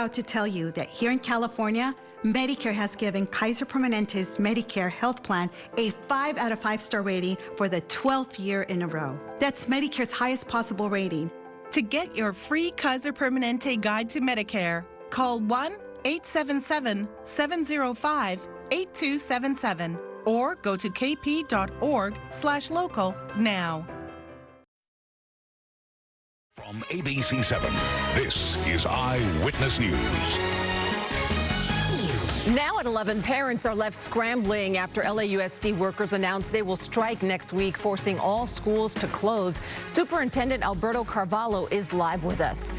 Proud to tell you that here in California, Medicare has given Kaiser Permanente's Medicare health plan a 5 out of 5 star rating for the 12th year in a row. That's Medicare's highest possible rating. To get your free Kaiser Permanente guide to Medicare, call 1-877-705-8277 or go to kp.org/local now. From ABC 7, this is Eyewitness News. Now at 11, parents are left scrambling after LAUSD workers announced they will strike next week, forcing all schools to close. Superintendent Alberto Carvalho is live with us.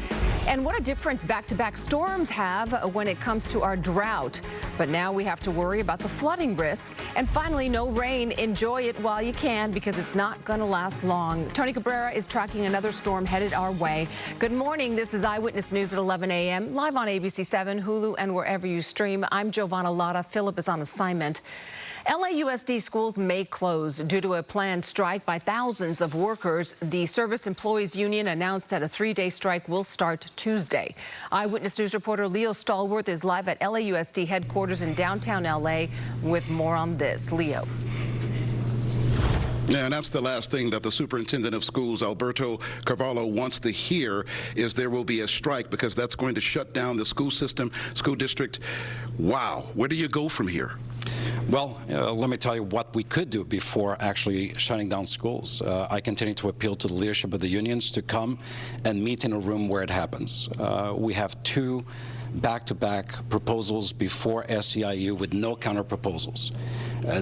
And what a difference back-to-back storms have when it comes to our drought. But now we have to worry about the flooding risk. And finally, no rain. Enjoy it while you can, because it's not going to last long. Tony Cabrera is tracking another storm headed our way. Good morning. This is Eyewitness News at 11 a.m. live on ABC 7, Hulu, and wherever you stream. I'm Giovanna Lotta. Philip is on assignment. LAUSD schools may close due to a planned strike by thousands of workers. The Service Employees Union announced that a 3-day strike will start Tuesday. Eyewitness News reporter Leo Stallworth is live at LAUSD headquarters in downtown LA with more on this. Leo. Yeah, and that's the last thing that the superintendent of schools, Alberto Carvalho, wants to hear, is there will be a strike, because that's going to shut down the school system, school district. Wow, where do you go from here? Well, let me tell you what we could do before actually shutting down schools. I continue to appeal to the leadership of the unions to come and meet in a room where it happens. We have 2 back-to-back proposals before SEIU with no counter-proposals.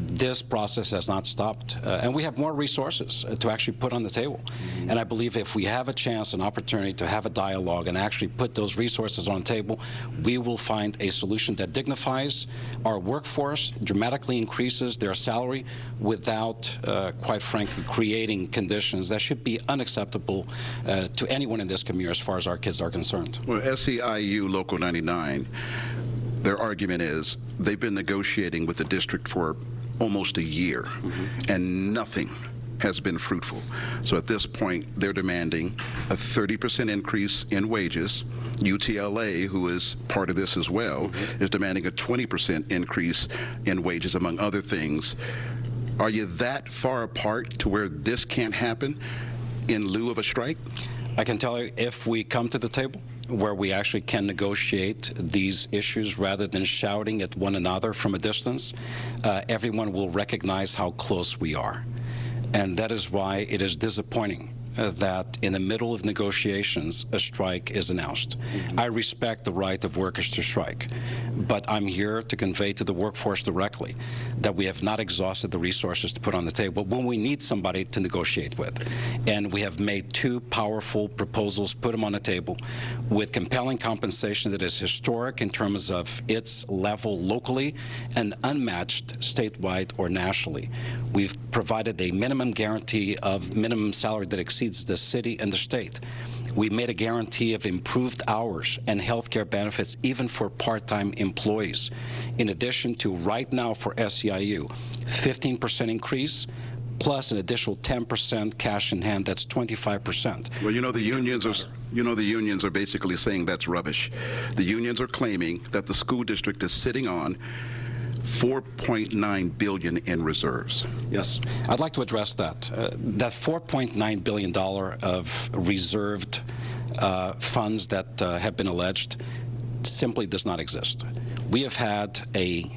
This process has not stopped, and we have more resources to actually put on the table. And I believe if we have a chance, an opportunity to have a dialogue and actually put those resources on the table, we will find a solution that dignifies our workforce, dramatically increases their salary without, quite frankly, creating conditions that should be unacceptable to anyone in this community as far as our kids are concerned. Well, SEIU Local 99, their argument is they've been negotiating with the district for almost a year, and nothing has been fruitful. So at this point, they're demanding a 30% increase in wages. UTLA, who is part of this as well, is demanding a 20% increase in wages, among other things. Are you that far apart to where this can't happen in lieu of a strike? I can tell you, if we come to the table where we actually can negotiate these issues rather than shouting at one another from a distance, everyone will recognize how close we are. And that is why it is disappointing that in the middle of negotiations, a strike is announced. I respect the right of workers to strike, but I'm here to convey to the workforce directly that we have not exhausted the resources to put on the table when we need somebody to negotiate with. And we have made 2 powerful proposals, put them on the table, with compelling compensation that is historic in terms of its level locally and unmatched statewide or nationally. We've provided a minimum guarantee of minimum salary that exceeds the city and the state. We made a guarantee of improved hours and health care benefits even for part-time employees. In addition to, right now for SEIU, 15% increase plus an additional 10% cash in hand. That's 25%. Well, the unions are basically saying that's rubbish. The unions are claiming that the school district is sitting on $4.9 billion in reserves. Yes, I'd like to address that. That $4.9 billion of reserved funds that have been alleged simply does not exist. We have had a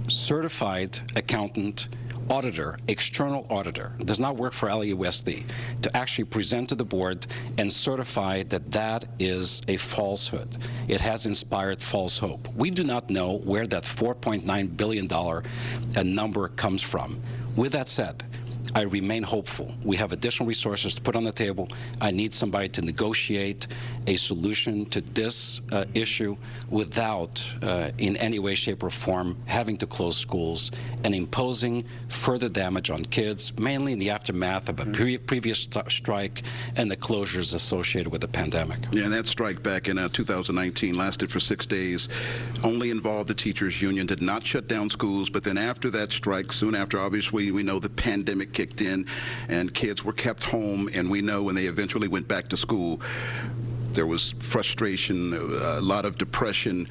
certified accountant auditor, external auditor, does not work for LAUSD, to actually present to the board and certify that that is a falsehood. It has inspired false hope. We do not know where that $4.9 billion number comes from. With that said, I remain hopeful. We have additional resources to put on the table. I need somebody to negotiate a solution to this issue without, in any way, shape, or form, having to close schools and imposing further damage on kids, mainly in the aftermath of a previous strike and the closures associated with the pandemic. Yeah, and that strike back in 2019 lasted for 6 days, only involved the teachers union, did not shut down schools, but then after that strike, soon after, obviously, we know the pandemic kicked in and kids were kept home, and we know when they eventually went back to school, There was frustration, a lot of depression.